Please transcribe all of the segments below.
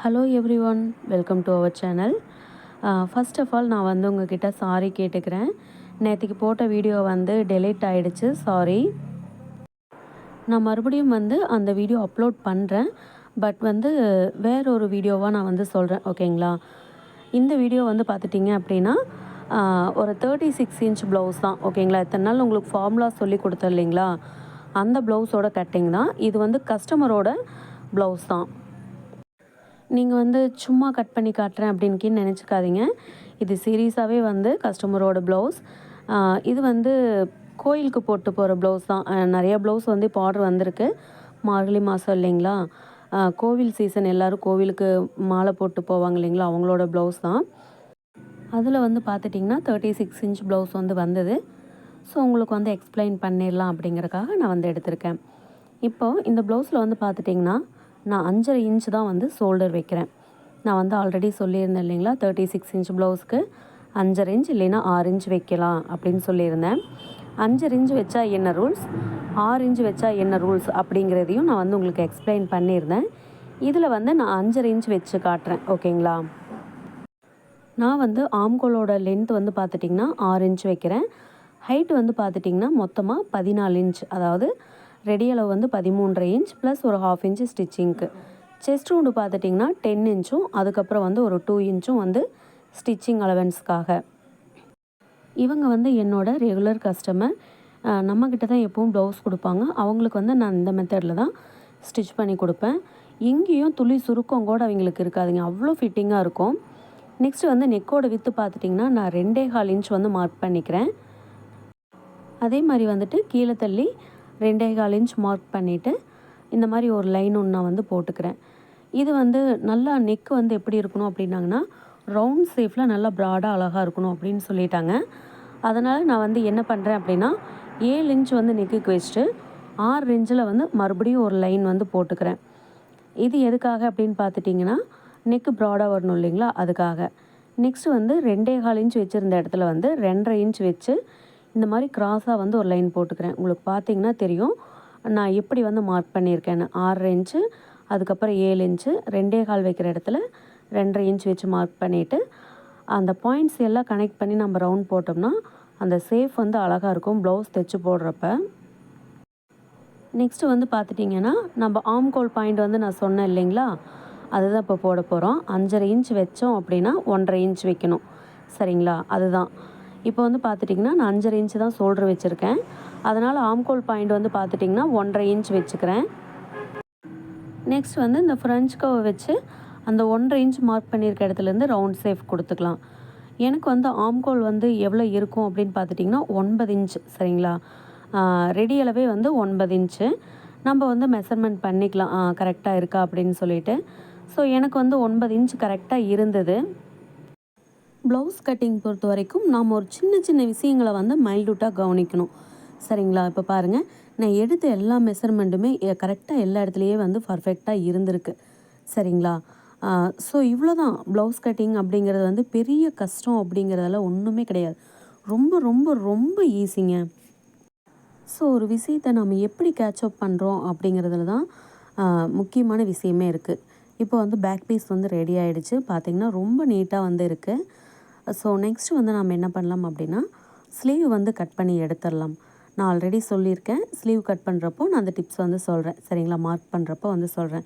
Hello everyone, welcome to our channel. First of all நான் வந்து உங்ககிட்ட sorry கேட்டுக்கிறேன். நேற்றுக்கு போட்ட வீடியோ வந்து டெலீட் ஆகிடுச்சு, சாரி. நான் மறுபடியும் வந்து அந்த வீடியோ அப்லோட் பண்ணுறேன். பட் வந்து வேற ஒரு வீடியோவாக நான் வந்து சொல்கிறேன், ஓகேங்களா? இந்த வீடியோ வந்து பார்த்துட்டிங்க அப்படின்னா ஒரு 36 இன்ச் ப்ளவுஸ் தான், ஓகேங்களா? இத்தனை நாள் உங்களுக்கு ஃபார்முலா சொல்லி கொடுத்தேன் இல்லைங்களா, அந்த ப்ளவுஸோட கட்டிங் தான் இது. வந்து கஸ்டமரோட ப்ளவுஸ் தான். நீங்கள் வந்து சும்மா கட் பண்ணி காட்டுறேன் அப்படின்னு நினச்சிக்காதீங்க. இது சீரியஸாகவே வந்து கஸ்டமரோட ப்ளவுஸ். இது வந்து கோயிலுக்கு போட்டு போகிற ப்ளவுஸ் தான். நிறைய ப்ளவுஸ் வந்து இப்போ ஆர்டர் வந்திருக்கு. மார்கழி மாதம் இல்லைங்களா, கோவில் சீசன், எல்லோரும் கோவிலுக்கு மாலை போட்டு போவாங்க இல்லைங்களா, அவங்களோட ப்ளவுஸ் தான். அதில் வந்து பார்த்துட்டிங்கன்னா 36 இன்ச் ப்ளவுஸ் வந்து வந்தது. ஸோ உங்களுக்கு வந்து எக்ஸ்பிளைன் பண்ணிடலாம் அப்படிங்கிறக்காக நான் வந்து எடுத்திருக்கேன். இப்போது இந்த ப்ளவுஸில் வந்து பார்த்துட்டிங்கன்னா நான் 5.5 இன்ச் தான் வந்து ஷோல்டர் வைக்கிறேன். நான் வந்து ஆல்ரெடி சொல்லியிருந்தேன் இல்லைங்களா, 36 இன்ச் ப்ளவுஸ்க்கு 5.5 இன்ச் இல்லைன்னா 6 இன்ச் வைக்கலாம் அப்படின்னு சொல்லியிருந்தேன். 5.5 இன்ச் வச்சா என்ன ரூல்ஸ், 6 இன்ச் வச்சா என்ன ரூல்ஸ் அப்படிங்கிறதையும் நான் வந்து உங்களுக்கு எக்ஸ்பிளைன் பண்ணியிருந்தேன். இதில் வந்து நான் 5.5 இன்ச் வச்சு காட்டுறேன், ஓகேங்களா? நான் வந்து ஆம்கோலோட லென்த் வந்து பார்த்துட்டிங்கன்னா 6 இன்ச் வைக்கிறேன். ஹைட் வந்து பார்த்துட்டிங்கன்னா மொத்தமாக 14 இன்ச், அதாவது ரெடி அளவு வந்து 13.5 இன்ச் ப்ளஸ் ஒரு 1/2 இன்ச்சு ஸ்டிச்சிங்க்கு. செஸ்ட் ரவுண்டு பார்த்துட்டிங்கன்னா 10 இன்ச்சும் அதுக்கப்புறம் வந்து ஒரு 2 இன்ச்சும் வந்து ஸ்டிச்சிங் அலவன்ஸ்க்காக. இவங்க வந்து என்னோட ரெகுலர் கஸ்டமர். நம்மக்கிட்ட தான் எப்பவும் ப்ளவுஸ் கொடுப்பாங்க. அவங்களுக்கு வந்து நான் இந்த மெத்தடில் தான் ஸ்டிச் பண்ணி கொடுப்பேன். இங்கேயும் துளி சுருக்கம் கூட அவங்களுக்கு இருக்காதுங்க, அவ்வளோ ஃபிட்டிங்காக இருக்கும். நெக்ஸ்ட்டு வந்து நெக்கோட வித்து பார்த்துட்டிங்கன்னா நான் 2.25 இன்ச் வந்து மார்க் பண்ணிக்கிறேன். அதே மாதிரி வந்துட்டு கீழே தள்ளி 2.25 இன்ச் மார்க் பண்ணிவிட்டு இந்த மாதிரி ஒரு லைன் ஒன்று நான் வந்து போட்டுக்கிறேன். இது வந்து நல்லா நெக் வந்து எப்படி இருக்கணும் அப்படின்னாங்கன்னா ரவுண்ட் ஷேப்பில் நல்லா ப்ராடாக அழகாக இருக்கணும் அப்படின்னு சொல்லிட்டாங்க. அதனால் நான் வந்து என்ன பண்ணுறேன் அப்படின்னா 7 இன்ச் வந்து நெக்குக்கு வச்சுட்டு 6 இன்ச்சில் வந்து மறுபடியும் ஒரு லைன் வந்து போட்டுக்கிறேன். இது எதுக்காக அப்படின்னு பார்த்துட்டிங்கன்னா நெக்கு ப்ராடாக வரணும் இல்லைங்களா, அதுக்காக. நெக்ஸ்ட்டு வந்து 2.25 இன்ச் வச்சுருந்த இடத்துல வந்து 2.5 இன்ச் வச்சு இந்த மாதிரி கிராஸாக வந்து ஒரு லைன் போட்டுக்கிறேன். உங்களுக்கு பார்த்தீங்கன்னா தெரியும் நான் எப்படி வந்து மார்க் பண்ணியிருக்கேன்னு. 6 இன்ச்சு, அதுக்கப்புறம் 7 இன்ச்சு, 2.25 வைக்கிற இடத்துல 2.5 இன்ச் வச்சு மார்க் பண்ணிவிட்டு அந்த பாயிண்ட்ஸ் எல்லாம் கனெக்ட் பண்ணி நம்ம ரவுண்ட் போட்டோம்னா அந்த ஷேப் வந்து அழகாக இருக்கும் ப்ளவுஸ் தைச்சு போடுறப்ப. நெக்ஸ்ட்டு வந்து பார்த்துட்டிங்கன்னா நம்ம ஆம்கோல் பாயிண்ட் வந்து நான் சொன்னேன் இல்லைங்களா, அதுதான் இப்போ போட போகிறோம். 5.5 இன்ச் வச்சோம் அப்படின்னா 1.5 இன்ச் வைக்கணும், சரிங்களா? அதுதான் இப்போ வந்து பார்த்துட்டிங்கன்னா நான் 5.5 இன்ச் தான் ஷோல்டர் வச்சுருக்கேன். அதனால் ஆம்கோல் பாயிண்ட் வந்து பார்த்துட்டிங்கன்னா 1.5 இன்ச் வச்சுக்கிறேன். நெக்ஸ்ட் வந்து இந்த ஃப்ரெஞ்ச் கர்வ் வச்சு அந்த 1.5 இன்ச் மார்க் பண்ணியிருக்க இடத்துலேருந்து ரவுண்ட் ஷேப் கொடுத்துக்கலாம். எனக்கு வந்து ஆம்கோல் வந்து எவ்வளோ இருக்கும் அப்படின்னு பார்த்துட்டிங்கன்னா 9 இன்ச், சரிங்களா? ரெடி அளவே வந்து 9 இன்ச்சு. நம்ம வந்து மெஷர்மெண்ட் பண்ணிக்கலாம் கரெக்டாக இருக்கா அப்படின்னு சொல்லிட்டு. ஸோ எனக்கு வந்து 9 இன்ச் கரெக்டாக இருந்தது. ப்ளவுஸ் கட்டிங் பொறுத்த வரைக்கும் நாம் ஒரு சின்ன சின்ன விஷயங்களை வந்து மைல்யூட்டாக கவனிக்கணும், சரிங்களா? இப்போ பாருங்கள், நான் எடுத்த எல்லா மெஷர்மெண்ட்டுமே கரெக்டாக எல்லா இடத்துலையே வந்து பர்ஃபெக்டாக இருந்திருக்கு, சரிங்களா? ஸோ இவ்வளோ தான். ப்ளவுஸ் கட்டிங் அப்படிங்கிறது வந்து பெரிய கஷ்டம் அப்படிங்கிறதெல்லாம் ஒன்றுமே கிடையாது. ரொம்ப ரொம்ப ரொம்ப ஈஸிங்க. ஸோ ஒரு விஷயத்தை நம்ம எப்படி கேட்சப் பண்ணுறோம் அப்படிங்கிறதுல தான் முக்கியமான விஷயமே இருக்குது. இப்போ வந்து பேக் பீஸ் வந்து ரெடி ஆகிடுச்சு, பார்த்திங்கன்னா ரொம்ப நீட்டாக வந்து இருக்குது. ஸோ நெக்ஸ்ட்டு வந்து நம்ம என்ன பண்ணலாம் அப்படின்னா ஸ்லீவ் வந்து கட் பண்ணி எடுத்துடலாம். நான் ஆல்ரெடி சொல்லியிருக்கேன், ஸ்லீவ் கட் பண்ணுறப்போ நான் அந்த டிப்ஸ் வந்து சொல்கிறேன், சரிங்களா? மார்க் பண்ணுறப்போ வந்து சொல்கிறேன்.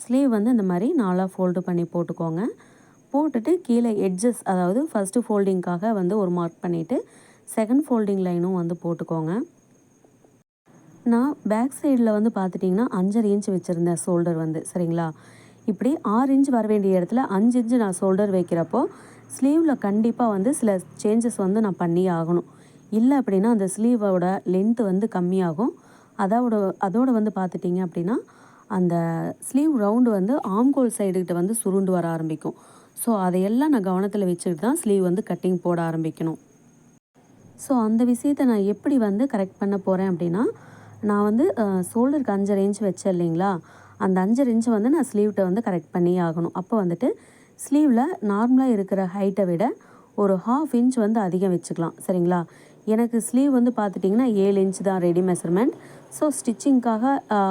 ஸ்லீவ் வந்து இந்த மாதிரி 4ஆக ஃபோல்டு பண்ணி போட்டுக்கோங்க. போட்டுட்டு கீழே எட்ஜஸ், அதாவது ஃபஸ்ட்டு ஃபோல்டிங்காக வந்து ஒரு மார்க் பண்ணிவிட்டு செகண்ட் ஃபோல்டிங் லைனும் வந்து போட்டுக்கோங்க. நான் பேக் சைடில் வந்து பார்த்துட்டிங்கன்னா 5.5 இன்ச் வச்சுருந்தேன் ஷோல்டர் வந்து, சரிங்களா? இப்படி 6 இன்ச் வர வேண்டிய இடத்துல 5 இன்ச்சு நான் ஷோல்டர் வைக்கிறப்போ ஸ்லீவில் கண்டிப்பாக வந்து சில சேஞ்சஸ் வந்து நான் பண்ணி ஆகணும். இல்லை அப்படின்னா அந்த ஸ்லீவோட லென்த்து வந்து கம்மியாகும். அதோடு வந்து பார்த்துட்டிங்க அப்படின்னா அந்த ஸ்லீவ் ரவுண்டு வந்து ஆம்கோல் சைடுகிட்ட வந்து சுருண்டு வர ஆரம்பிக்கும். ஸோ அதையெல்லாம் நான் கவனத்தில் வச்சுட்டு தான் ஸ்லீவ் வந்து கட்டிங் போட ஆரம்பிக்கணும். ஸோ அந்த விஷயத்தை நான் எப்படி வந்து கரெக்ட் பண்ண போகிறேன் அப்படின்னா, நான் வந்து ஷோல்டருக்கு 5.5 இன்ச் வச்சேன் இல்லைங்களா, அந்த 5.5 இன்ச்சை வந்து நான் ஸ்லீவ்கிட்ட வந்து கரெக்ட் பண்ணி ஆகணும். அப்போ வந்துட்டு ஸ்லீவில் நார்மலாக இருக்கிற ஹைட்டை விட ஒரு 1/2 இன்ச் வந்து அதிகம் வச்சுக்கலாம், சரிங்களா? எனக்கு ஸ்லீவ் வந்து பார்த்துட்டிங்கன்னா 7 இன்ச் தான் ரெடி மெஷர்மெண்ட். ஸோ ஸ்டிச்சிங்க்காக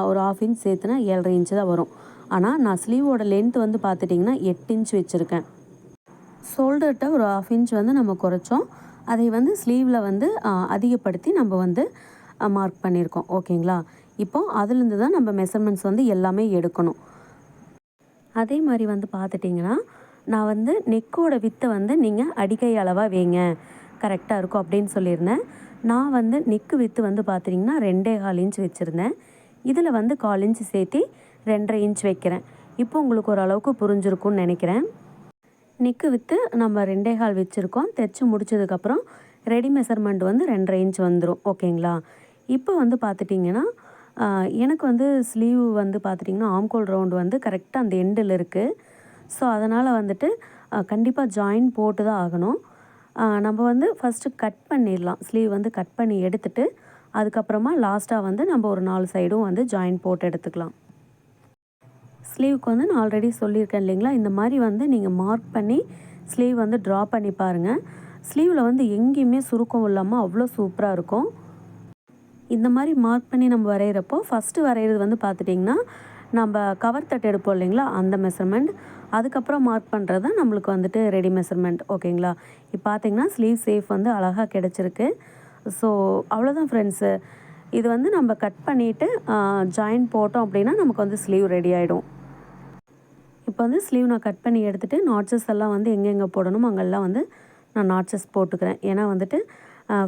ஒரு 1/2 இன்ச் சேர்த்துனா 7.5 இன்ச்சு தான் வரும். ஆனால் நான் ஸ்லீவோட லென்த் வந்து பார்த்துட்டிங்கன்னா 8 இன்ச் வச்சுருக்கேன். ஷோல்டர்கிட்ட ஒரு 1/2 இன்ச் வந்து நம்ம குறைச்சோம். அதை வந்து ஸ்லீவில் வந்து அதிகப்படுத்தி நம்ம வந்து மார்க் பண்ணியிருக்கோம். ஓகேங்களா? இப்போ அதுலேருந்து தான் நம்ம மெஷர்மெண்ட்ஸ் வந்து எல்லாமே எடுக்கணும். அதே மாதிரி வந்து பார்த்துட்டிங்கன்னா, நான் வந்து நெக்கோட வித்தை வந்து நீங்கள் அடிக்கை அளவாக வைங்க, கரெக்டாக இருக்கும் அப்படின்னு சொல்லியிருந்தேன். நான் வந்து நெக்கு வித்து வந்து பார்த்திங்கன்னா 2.25 இன்ச் வச்சுருந்தேன். இதில் வந்து 1/4 இன்ச் சேர்த்து 2.5 இன்ச் வைக்கிறேன். இப்போ உங்களுக்கு ஓரளவுக்கு புரிஞ்சிருக்கும்னு நினைக்கிறேன். நெக்கு வித்து நம்ம 2.25 வச்சுருக்கோம். தைச்சு முடிச்சதுக்கப்புறம் ரெடி மெஷர்மெண்ட் வந்து 2.5 இன்ச் வந்துடும். ஓகேங்களா? இப்போ வந்து பார்த்துட்டிங்கன்னா, எனக்கு வந்து ஸ்லீவ் வந்து பார்த்துட்டிங்கன்னா ஆம்கோல் ரவுண்டு வந்து கரெக்டாக அந்த எண்டில் இருக்குது. ஸோ அதனால் வந்துட்டு கண்டிப்பாக ஜாயின் போட்டு தான் ஆகணும். நம்ம வந்து ஃபஸ்ட்டு கட் பண்ணிடலாம். ஸ்லீவ் வந்து கட் பண்ணி எடுத்துட்டு அதுக்கப்புறமா லாஸ்ட்டாக வந்து நம்ம ஒரு 4 சைடும் வந்து ஜாயின் போட்டு எடுத்துக்கலாம். ஸ்லீவுக்கு வந்து நான் ஆல்ரெடி சொல்லியிருக்கேன் இல்லைங்களா, இந்த மாதிரி வந்து நீங்கள் மார்க் பண்ணி ஸ்லீவ் வந்து ட்ரா பண்ணி பாருங்கள். ஸ்லீவில் வந்து எங்கேயுமே சுருக்கம் இல்லாமல் அவ்வளோ சூப்பராக இருக்கும். இந்த மாதிரி மார்க் பண்ணி நம்ம வரைகிறப்போ ஃபஸ்ட்டு வரைகிறது வந்து பார்த்துட்டிங்கன்னா, நம்ம கவர் தட்டு எடுப்போம் இல்லைங்களா, அந்த மெஷர்மெண்ட். அதுக்கப்புறம் மார்க் பண்ணுறது தான் நம்மளுக்கு வந்துட்டு ரெடி மெஷர்மெண்ட். ஓகேங்களா? இப்போ பார்த்தீங்கன்னா ஸ்லீவ் சேஃப் வந்து அழகாக கிடச்சிருக்கு. ஸோ அவ்வளோதான் ஃப்ரெண்ட்ஸு. இது வந்து நம்ம கட் பண்ணிவிட்டு ஜாயின் போட்டோம் அப்படின்னா நமக்கு வந்து ஸ்லீவ் ரெடி ஆகிடும். இப்போ வந்து ஸ்லீவ் நான் கட் பண்ணி எடுத்துகிட்டு நாட்சஸ் எல்லாம் வந்து எங்கெங்கே போடணுமோ அங்கெல்லாம் வந்து நான் நாட்சஸ் போட்டுக்கிறேன். ஏன்னா வந்துட்டு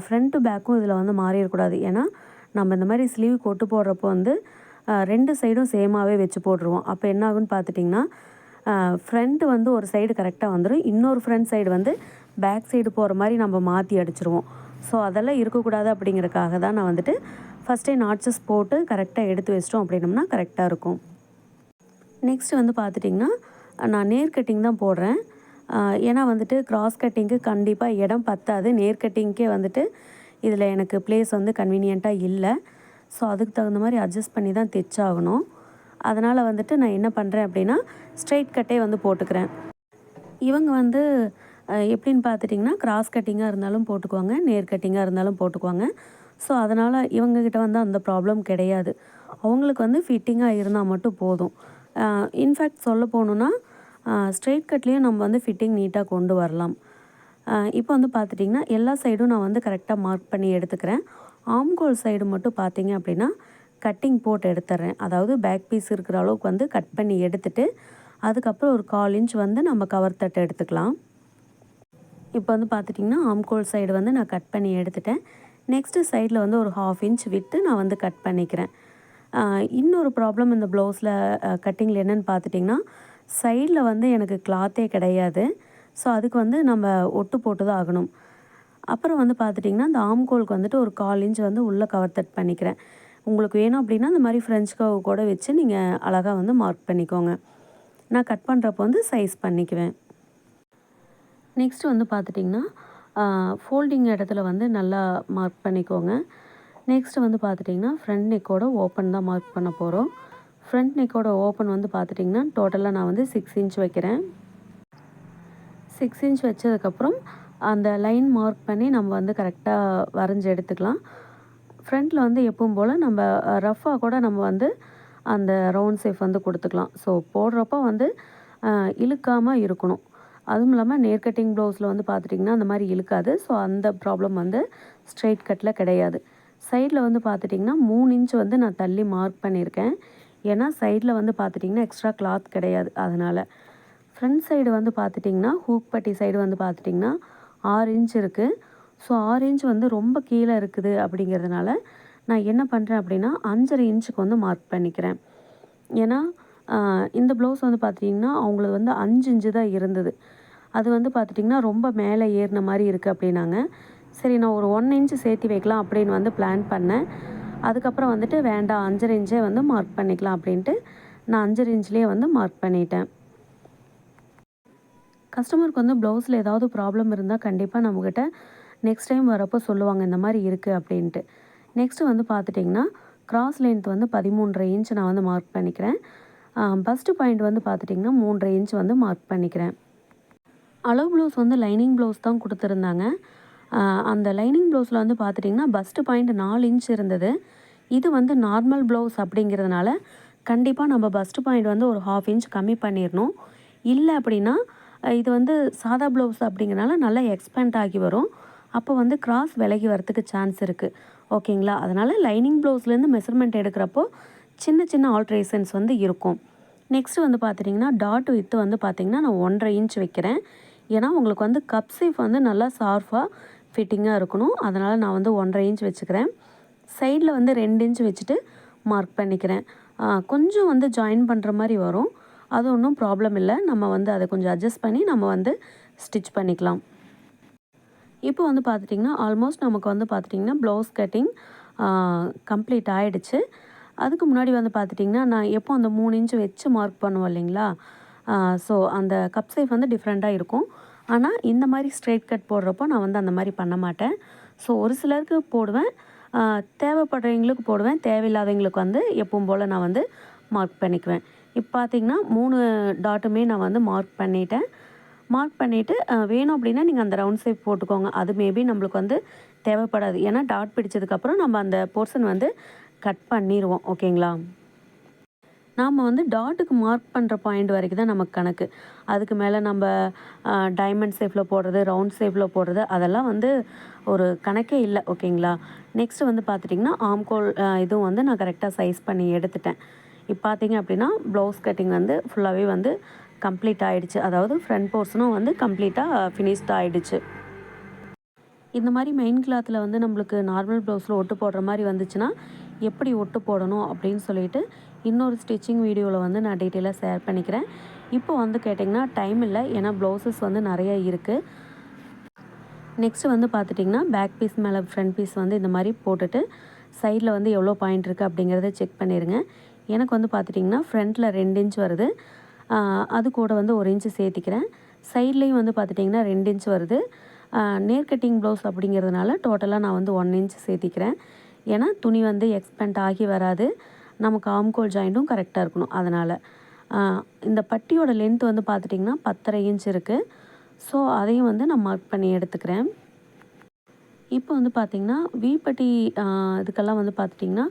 ஃப்ரண்ட்டு பேக்கும் இதில் வந்து மாறிடக்கூடாது. ஏன்னா நம்ம இந்த மாதிரி ஸ்லீவ் கொட்டு போடுறப்போ வந்து 2 சைடும் சேமாகவே வச்சு போட்டுருவோம். அப்போ என்ன ஆகுன்னு பார்த்துட்டிங்கன்னா, ஃப்ரண்ட்டு வந்து ஒரு சைடு கரெக்டாக வந்துடும். இன்னொரு ஃப்ரண்ட் சைடு வந்து பேக் சைடு போகிற மாதிரி நம்ம மாற்றி அடிச்சிருவோம். ஸோ அதெல்லாம் இருக்கக்கூடாது அப்படிங்கிறதுக்காக தான் நான் வந்துட்டு ஃபஸ்ட்டே நாட்சஸ் போட்டு கரெக்டாக எடுத்து வச்சிட்டோம் அப்படின்னம்னா கரெக்டாக இருக்கும். நெக்ஸ்ட்டு வந்து பார்த்துட்டிங்கன்னா, நான் நேர் கட்டிங் தான் போடுறேன். ஏன்னா வந்துட்டு கிராஸ் கட்டிங்க்கு கண்டிப்பாக இடம் பத்தாது. நேர் கட்டிங்க்கே வந்துட்டு இதில் எனக்கு ப்ளேஸ் வந்து கன்வீனியண்ட்டாக இல்லை. ஸோ அதுக்கு தகுந்த மாதிரி அட்ஜஸ்ட் பண்ணி தான் தைச்சாகணும். அதனால் வந்துட்டு நான் என்ன பண்ணுறேன் அப்படின்னா, ஸ்ட்ரெயிட் கட்டே வந்து போட்டுக்கிறேன். இவங்க வந்து எப்படின்னு பார்த்துட்டிங்கன்னா, கிராஸ் கட்டிங்காக இருந்தாலும் போட்டுக்குவாங்க, நேர் கட்டிங்காக இருந்தாலும் போட்டுக்குவாங்க. ஸோ அதனால் இவங்கக்கிட்ட வந்து அந்த ப்ராப்ளம் கிடையாது. அவங்களுக்கு வந்து ஃபிட்டிங்காக இருந்தால் மட்டும் போதும். இன்ஃபேக்ட் சொல்ல போகணுன்னா, ஸ்ட்ரெயிட் கட்லேயும் நம்ம வந்து ஃபிட்டிங் நீட்டாக கொண்டு வரலாம். இப்போ வந்து பார்த்துட்டிங்கன்னா, எல்லா சைடும் நான் வந்து கரெக்டாக மார்க் பண்ணி எடுத்துக்கிறேன். ஆம்கோல் சைடு மட்டும் பார்த்தீங்க அப்படின்னா, கட்டிங் போட்டு எடுத்துடுறேன். அதாவது பேக் பீஸ் இருக்கிற அளவுக்கு வந்து கட் பண்ணி எடுத்துட்டு, அதுக்கப்புறம் ஒரு 1/4 இன்ச் வந்து நம்ம கவர் தட்டு எடுத்துக்கலாம். இப்போ வந்து பார்த்துட்டிங்கன்னா, ஆம்கோல் சைடு வந்து நான் கட் பண்ணி எடுத்துட்டேன். நெக்ஸ்ட்டு சைடில் வந்து ஒரு 1/2 இன்ச் விட்டு நான் வந்து கட் பண்ணிக்கிறேன். இன்னொரு ப்ராப்ளம் இந்த ப்ளவுஸில் கட்டிங்கில் என்னென்னு பார்த்துட்டிங்கன்னா, சைடில் வந்து எனக்கு கிளாத்தே கிடையாது. ஸோ அதுக்கு வந்து நம்ம ஒட்டு போட்டு தான் ஆகணும். அப்புறம் வந்து பார்த்துட்டிங்கன்னா, இந்த ஆம்கோலுக்கு வந்துட்டு ஒரு 1/4 இன்ச் வந்து உள்ளே கவர் தட் பண்ணிக்கிறேன். உங்களுக்கு வேணும் அப்படின்னா இந்த மாதிரி ஃப்ரெஞ்ச் கர்வ் கூட வச்சு நீங்கள் அழகாக வந்து மார்க் பண்ணிக்கோங்க. நான் கட் பண்ணுறப்போ வந்து சைஸ் பண்ணிக்குவேன். நெக்ஸ்ட்டு வந்து பார்த்துட்டிங்கன்னா, ஃபோல்டிங் இடத்துல வந்து நல்லா மார்க் பண்ணிக்கோங்க. நெக்ஸ்ட்டு வந்து பார்த்துட்டிங்கன்னா, ஃப்ரண்ட் நெக்கோட ஓப்பன் தான் மார்க் பண்ண போகிறோம். ஃப்ரண்ட் நெக்கோட ஓப்பன் வந்து பார்த்துட்டிங்கன்னா, டோட்டலாக நான் வந்து 6 இன்ச் வைக்கிறேன். 6 இன்ச் வச்சதுக்கப்புறம் அந்த லைன் மார்க் பண்ணி நம்ம வந்து கரெக்டாக வரைஞ்சி எடுத்துக்கலாம். ஃப்ரண்ட்டில் வந்து எப்பவும் போல் நம்ம ரஃப்பாக கூட நம்ம வந்து அந்த ரவுண்ட் ஷேப் வந்து கொடுத்துக்கலாம். ஸோ போடுறப்போ வந்து இழுக்காமல் இருக்கணும். அதுவும் இல்லாமல் நேர் கட்டிங் ப்ளவுஸில் வந்து பார்த்துட்டிங்கன்னா அந்த மாதிரி இழுக்காது. ஸோ அந்த ப்ராப்ளம் வந்து ஸ்ட்ரெயிட் கட்டில் கிடையாது. சைடில் வந்து பார்த்துட்டிங்கன்னா 3 இன்ச் வந்து நான் தள்ளி மார்க் பண்ணியிருக்கேன். ஏன்னா சைடில் வந்து பார்த்துட்டிங்கன்னா எக்ஸ்ட்ரா கிளாத் கிடையாது. அதனால் ஃப்ரண்ட் சைடு வந்து பார்த்துட்டிங்கன்னா ஹூக் பட்டி சைடு வந்து பார்த்துட்டிங்கன்னா 6 இன்ச் இருக்குது. ஸோ 6 இன்ச் வந்து ரொம்ப கீழே இருக்குது அப்படிங்கிறதுனால நான் என்ன பண்ணுறேன் அப்படின்னா 5.5 இன்ச்சுக்கு வந்து மார்க் பண்ணிக்கிறேன். ஏன்னா இந்த ப்ளவுஸ் வந்து பார்த்திங்கன்னா அவங்களுக்கு வந்து 5 இன்ச்சு தான் இருந்தது. அது வந்து பார்த்துட்டிங்கன்னா ரொம்ப மேலே ஏறின மாதிரி இருக்குது அப்படின்னாங்க. சரி நான் ஒரு 1 இன்ச்சு சேர்த்து வைக்கலாம் அப்படின்னு வந்து பிளான் பண்ணேன். அதுக்கப்புறம் வந்துட்டு வேண்டாம் 5.5 இன்ச்சே வந்து மார்க் பண்ணிக்கலாம் அப்படின்ட்டு நான் 5.5 இன்ச்லேயே வந்து மார்க் பண்ணிட்டேன். கஸ்டமருக்கு வந்து ப்ளவுஸில் ஏதாவது ப்ராப்ளம் இருந்தால் கண்டிப்பாக நம்மக்கிட்ட நெக்ஸ்ட் டைம் வரப்போ சொல்லுவாங்க இந்த மாதிரி இருக்குது அப்படின்ட்டு. நெக்ஸ்ட்டு வந்து பார்த்துட்டிங்கன்னா கிராஸ் லென்த் வந்து 13.5 இன்ச் நான் வந்து மார்க் பண்ணிக்கிறேன். பஸ்ட்டு பாயிண்ட் வந்து பார்த்துட்டிங்கன்னா 3.5 இன்ச் வந்து மார்க் பண்ணிக்கிறேன். அளவு ப்ளவுஸ் வந்து லைனிங் ப்ளவுஸ் தான் கொடுத்துருந்தாங்க. அந்த லைனிங் ப்ளவுஸில் வந்து பார்த்துட்டிங்கன்னா பஸ்ட்டு பாயிண்ட் 4 இன்ச் இருந்தது. இது வந்து நார்மல் ப்ளவுஸ் அப்படிங்கிறதுனால கண்டிப்பாக நம்ம பஸ்ட் பாயிண்ட் வந்து ஒரு 1/2 இன்ச் கம்மி பண்ணிடணும். இல்லை அப்படின்னா இது வந்து சாதா ப்ளவுஸ் அப்படிங்கிறனால நல்லா எக்ஸ்பேண்ட் ஆகி வரும். அப்போ வந்து கிராஸ் விலகி வரத்துக்கு சான்ஸ் இருக்குது. ஓகேங்களா? அதனால் லைனிங் ப்ளவுஸ்லேருந்து மெஷர்மெண்ட் எடுக்கிறப்போ சின்ன சின்ன ஆல்ட்ரேஷன்ஸ் வந்து இருக்கும். நெக்ஸ்ட்டு வந்து பார்த்துட்டிங்கன்னா டாட் வித்து வந்து பார்த்திங்கன்னா நான் 1.5 இன்ச் வைக்கிறேன். ஏன்னா உங்களுக்கு வந்து கப் சீஃப் வந்து நல்லா ஷார்ப்பாக ஃபிட்டிங்காக இருக்கணும். அதனால் நான் வந்து 1.5 இன்ச் வச்சுக்கிறேன். சைடில் வந்து 2 இன்ச் வச்சுட்டு மார்க் பண்ணிக்கிறேன். கொஞ்சம் வந்து ஜாயின் பண்ணுற மாதிரி வரும். அது ஒன்றும் ப்ராப்ளம் இல்லை. நம்ம வந்து அதை கொஞ்சம் அட்ஜஸ்ட் பண்ணி நம்ம வந்து ஸ்டிச் பண்ணிக்கலாம். இப்போ வந்து பார்த்துட்டிங்கன்னா ஆல்மோஸ்ட் நமக்கு வந்து பார்த்துட்டிங்கன்னா ப்ளவுஸ் கட்டிங் கம்ப்ளீட் ஆகிடுச்சு. அதுக்கு முன்னாடி வந்து பார்த்துட்டிங்கன்னா நான் எப்போ அந்த 3 இன்ச் வச்சு மார்க் பண்ணுவோம் இல்லைங்களா? ஸோ அந்த கப் சைஸ் வந்து டிஃப்ரெண்ட்டாக இருக்கும். ஆனால் இந்த மாதிரி ஸ்ட்ரெயிட் கட் போடுறப்போ நான் வந்து அந்த மாதிரி பண்ண மாட்டேன். ஸோ ஒரு சிலருக்கு போடுவேன், தேவைப்படுறவங்களுக்கு போடுவேன், தேவையில்லாதவங்களுக்கு வந்து எப்பவும் போல் நான் வந்து மார்க் பண்ணிக்குவேன். இப்போ பார்த்திங்கன்னா 3 டாட்டுமே நான் வந்து மார்க் பண்ணிவிட்டேன். மார்க் பண்ணிவிட்டு வேணும் அப்படின்னா நீங்கள் அந்த ரவுண்ட் ஷேப் போட்டுக்கோங்க. அது மேபி நம்மளுக்கு வந்து தேவைப்படாது. ஏன்னா டாட் பிடிச்சதுக்கப்புறம் நம்ம அந்த போர்ஷன் வந்து கட் பண்ணிடுவோம். ஓகேங்களா? நாம் வந்து டாட்டுக்கு மார்க் பண்ணுற பாயிண்ட் வரைக்கும் தான் நமக்கு கணக்கு. அதுக்கு மேலே நம்ம டைமண்ட் ஷேப்பில் போடுறது, ரவுண்ட் ஷேப்பில் போடுறது அதெல்லாம் வந்து ஒரு கணக்கே இல்லை. ஓகேங்களா? நெக்ஸ்ட்டு வந்து பார்த்துட்டிங்கன்னா ஆம்கோல் இதுவும் வந்து நான் கரெக்டாக சைஸ் பண்ணி எடுத்துட்டேன். இப்போ பார்த்தீங்க அப்படின்னா ப்ளவுஸ் கட்டிங் வந்து ஃபுல்லாகவே வந்து கம்ப்ளீட் ஆகிடுச்சு. அதாவது ஃப்ரண்ட் போர்ஷனும் வந்து கம்ப்ளீட்டாக ஃபினிஷ்ட் ஆகிடுச்சு. இந்த மாதிரி மெயின் கிளாத்தில் வந்து நம்மளுக்கு நார்மல் ப்ளவுஸில் ஒட்டு போடுற மாதிரி வந்துச்சுன்னா எப்படி ஒட்டு போடணும் அப்படின்னு சொல்லிட்டு இன்னொரு ஸ்டிச்சிங் வீடியோவில் வந்து நான் டீட்டெயிலாக ஷேர் பண்ணிக்கிறேன். இப்போ வந்து கேட்டிங்கன்னா டைம் இல்லை, ஏன்னா ப்ளவுசஸ் வந்து நிறைய இருக்குது. நெக்ஸ்ட்டு வந்து பார்த்துட்டிங்கன்னா பேக் பீஸ் மேலே ஃப்ரண்ட் பீஸ் வந்து இந்த மாதிரி போட்டுட்டு சைடில் வந்து எவ்வளோ பாயிண்ட் இருக்குது அப்படிங்கிறத செக் பண்ணிடுங்க. எனக்கு வந்து பார்த்துட்டிங்கன்னா ஃப்ரண்ட்டில் 2 இன்ச் வருது. அது கூட வந்து 1 இன்ச்சு சேர்த்திக்கிறேன். சைட்லேயும் வந்து பார்த்துட்டிங்கன்னா 2 இன்ச் வருது. நேர் கட்டிங் ப்ளவுஸ் அப்படிங்கிறதுனால டோட்டலாக நான் வந்து 1 இன்ச் சேர்த்திக்கிறேன். ஏன்னா துணி வந்து எக்ஸ்பேண்ட் ஆகி வராது, நமக்கு ஆம்கோல் ஜாயிண்ட்டும் கரெக்டாக இருக்கணும். அதனால் இந்த பட்டியோட லென்த் வந்து பார்த்துட்டிங்கன்னா 10.5 இன்ச் இருக்குது. ஸோ அதையும் வந்து நான் மார்க் பண்ணி எடுத்துக்கிறேன். இப்போ வந்து பார்த்திங்கன்னா வீப்பட்டி இதுக்கெல்லாம் வந்து பார்த்துட்டிங்கன்னா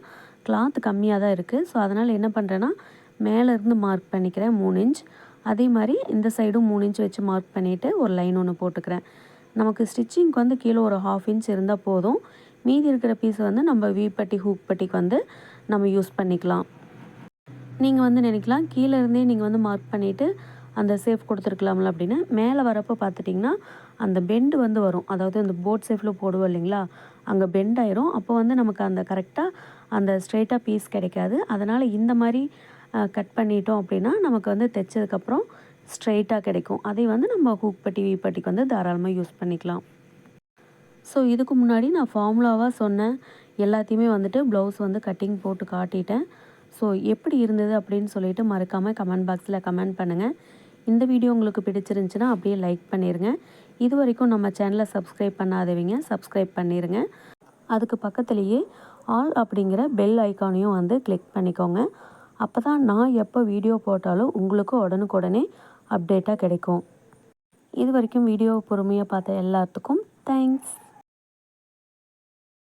கிளாத் கம்மியாக தான் இருக்குது. ஸோ அதனால் என்ன பண்ணுறேன்னா மேலேருந்து மார்க் பண்ணிக்கிறேன் 3 இன்ச். அதே மாதிரி இந்த சைடும் 3 இன்ச் வச்சு மார்க் பண்ணிவிட்டு ஒரு லைன் ஒன்று போட்டுக்கிறேன். நமக்கு ஸ்டிச்சிங்க்கு வந்து கீழே ஒரு 1/2 இன்ச் இருந்தால் போதும். மீதி இருக்கிற பீஸ் வந்து நம்ம வீப்பட்டி ஹூக் பட்டிக்கு வந்து நம்ம யூஸ் பண்ணிக்கலாம். நீங்கள் வந்து நினைக்கலாம் கீழே இருந்தே நீங்கள் வந்து மார்க் பண்ணிவிட்டு அந்த சேஃப் கொடுத்துருக்கலாம்ல அப்படின்னு. மேலே வரப்போ பார்த்துட்டிங்கன்னா அந்த பெண்டு வந்து வரும். அதாவது அந்த போட் சேஃபில் போடுவோம் இல்லைங்களா, அங்கே பெண்ட் ஆயிரும். அப்போ வந்து நமக்கு அந்த கரெக்டாக அந்த ஸ்ட்ரெயிட்டாக பீஸ் கிடைக்காது. அதனால் இந்த மாதிரி கட் பண்ணிட்டோம் அப்படின்னா நமக்கு வந்து தைச்சதுக்கப்புறம் ஸ்ட்ரெயிட்டாக கிடைக்கும். அதை வந்து நம்ம ஹூக் பட்டி வீப்பட்டிக்கு வந்து தாராளமாக யூஸ் பண்ணிக்கலாம். ஸோ இதுக்கு முன்னாடி நான் ஃபார்முலாவாக சொன்னேன் எல்லாத்தையுமே வந்துட்டு ப்ளவுஸ் வந்து கட்டிங் போட்டு காட்டிட்டேன். ஸோ எப்படி இருந்தது அப்படின்னு சொல்லிட்டு மறக்காமல் கமெண்ட் பாக்ஸில் கமெண்ட் பண்ணுங்கள். இந்த வீடியோ உங்களுக்கு பிடிச்சிருந்துச்சுன்னா அப்படியே லைக் பண்ணிடுங்க. இது வரைக்கும் நம்ம சேனலை சப்ஸ்கிரைப் பண்ணாதவங்க சப்ஸ்கிரைப் பண்ணிடுங்க. அதுக்கு பக்கத்துலேயே ஆல் அப்படிங்கிற பெல் ஐக்கானையும் வந்து கிளிக் பண்ணிக்கோங்க. அப்போ தான் நான் எப்போ வீடியோ போட்டாலும் உங்களுக்கு உடனுக்குடனே அப்டேட்டாக கிடைக்கும். இது வரைக்கும் வீடியோ பொறுமையாக பார்த்த எல்லாத்துக்கும் தேங்க்ஸ்.